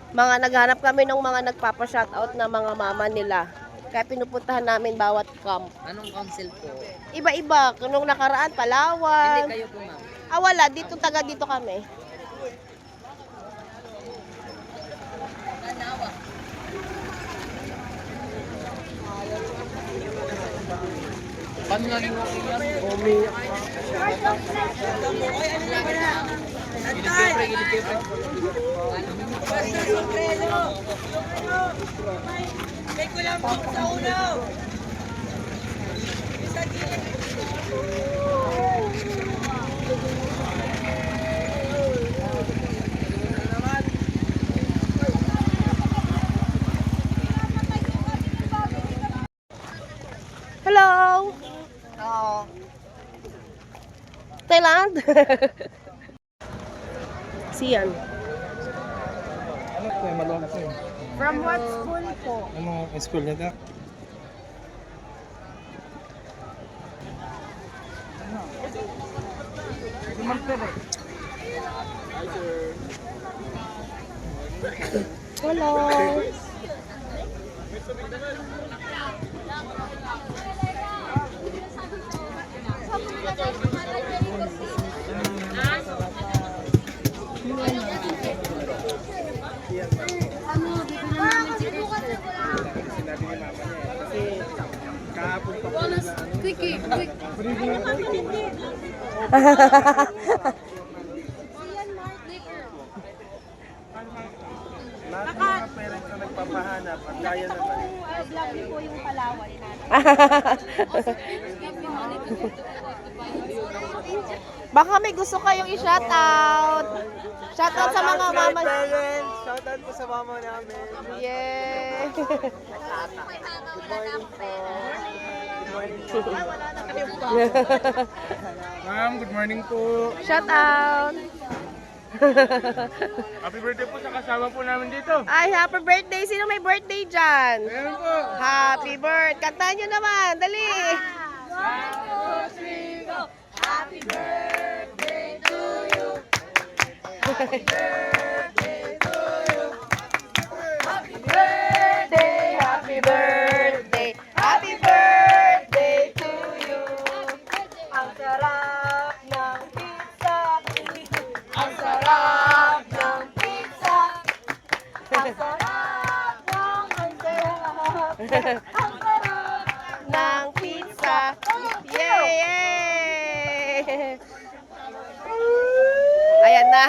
Mga naghanap kami ng mga nagpapa-shoutout na mga mama nila. Kaya pinupuntahan namin bawat camp. Anong council po? Iba-iba. Nung nakaraan, Hindi Palawan. kayo po, ma'am. Ah, wala. Dito, taga dito kami. Paano naging okay yan? Gilid kayo, pre. Hello! Thailand? Siyan. Ano po, malawak po. From what school po? Ano school nito? Hello! Sinabi ni mama niya eh. Kasi kahapon pa po na lahat ng mga parents na nagpapahanap at kaya naman. Lovely po yung Palawan natin. Baka may gusto kayong i-shoutout. Shoutout sa mga mama. parents! Shoutout po sa mama namin. Yeah. Ma'am, good morning po. Shoutout. Happy birthday po sa kasama po namin dito. Ay, happy birthday. Sino may birthday dyan? Ayan po. Happy birthday. Kantahan nyo naman. Dali. Happy birthday. Happy birthday to you. Ang sarap ng pizza. Ang sarap ng pizza. Ang sarap ng ang sarap. Ang sarap ng pizza. Yay! Ayan na.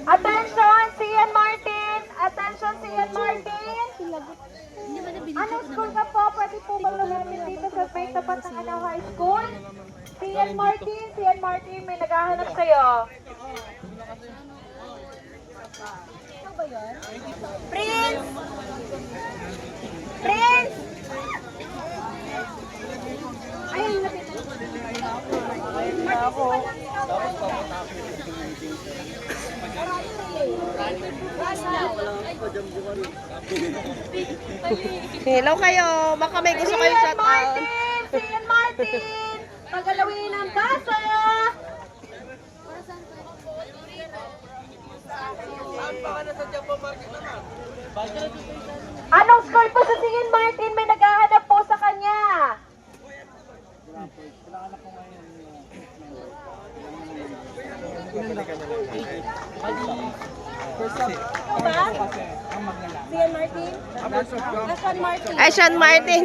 Attention, Cian Martin! Attention, Cian Martin! Anong school ka po? Pwede po bang lumapit dito sa may tapat ng Anaw High School? Cian Martin, may naghahanap sa'yo. Ano ba yun? Prince! Prince! Ayun, lapit. Hello kayo. Baka may gusto kayong Cian shoutout. Martin! Cian Martin! Pagalawin ang tasa! Anong score po sa Cian Martin? May naghahanap po sa kanya. Cian Martin? Sean Martin. Ay, Sean Martin.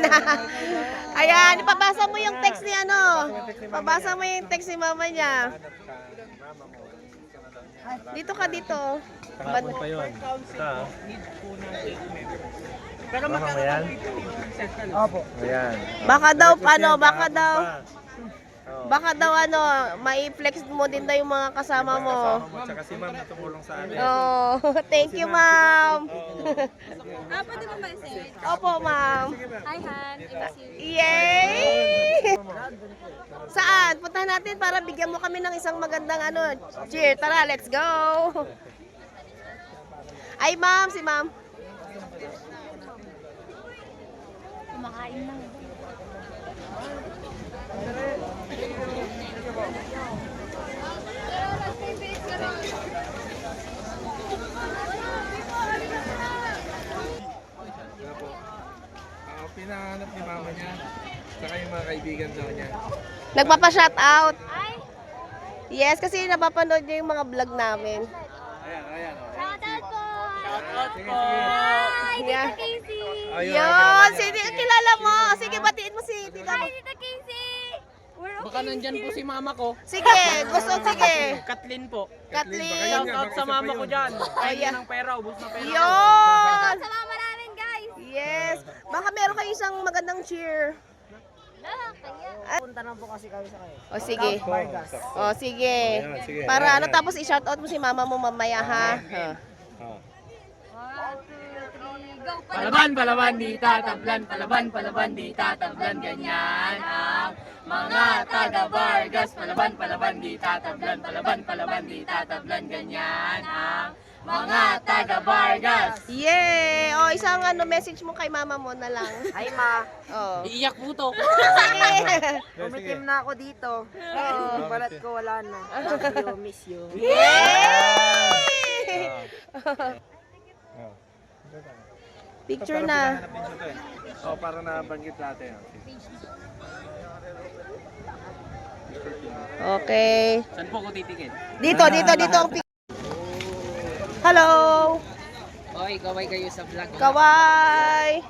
Ayan, ipabasa mo yung text ni ano. Pabasa mo yung text ni mama niya. Dito ka dito. Kahapon pa yun. Pero magkakaroon dito. Opo. Ayan. Baka daw, ano, baka daw. Oh. Baka daw ano, mai-flex mo din daw yung mga kasama mo. Tsaka si ma'am tumulong sa amin. Oh, thank you, ma'am. Pwede mo message? Opo, ma'am. Hi, Han. Yay! Saan? Puntahan natin para bigyan mo kami ng isang magandang ano. Cheer, tara, let's go. Ay, ma'am, si ma'am. Kumakain lang. Saka yung mga kaibigan sa kanya. Nagpapa-shout out. Yes, kasi napapanood niya yung mga vlog namin. Ayan, ayan. Oh. Shoutout po! Sige, sige. Hi, Yeah. Tita Casey! Ayun, Yun, sige, kilala mo. Sige, batiin mo si tita mo. Hi, Tita Casey! We're okay. Baka nandyan po si mama ko. Sige, gusto, sige. Kathleen po. Kathleen. Shout out sa mama ko dyan. Ayan. Ng pera, ubus na pera. Yun. Sa mama namin, guys! Yes. Baka meron kayo isang magandang cheer. Punta na po kasi kami sa kayo. O sige. Vargas. O sige. Ayan, sige. Para Ayan, ano, ayan. tapos i-shoutout mo si mama mo mamaya ha. Oh. 1, 2, 3, go! Palaban, palaban, di tatablan. Palaban, palaban, di tatablan. Ganyan ang mga taga Vargas. Palaban, palaban, di tatablan. Palaban, palaban, di tatablan. Ganyan ang mga taga Vargas. Yay! O isang ano, message mo kay mama mo na lang. Ay ma, Oh. Iiyak po to. Sige. kumitim na ako dito. Yung balat ko wala na. Love you, miss you. Yay! Oh. Picture na. Hanapin ko to eh. Oh, para nabanggit natin. Oh. Okay. Saan po ko titigil? Dito ang Hello. Oy, kaway kayo sa vlog. Kawai.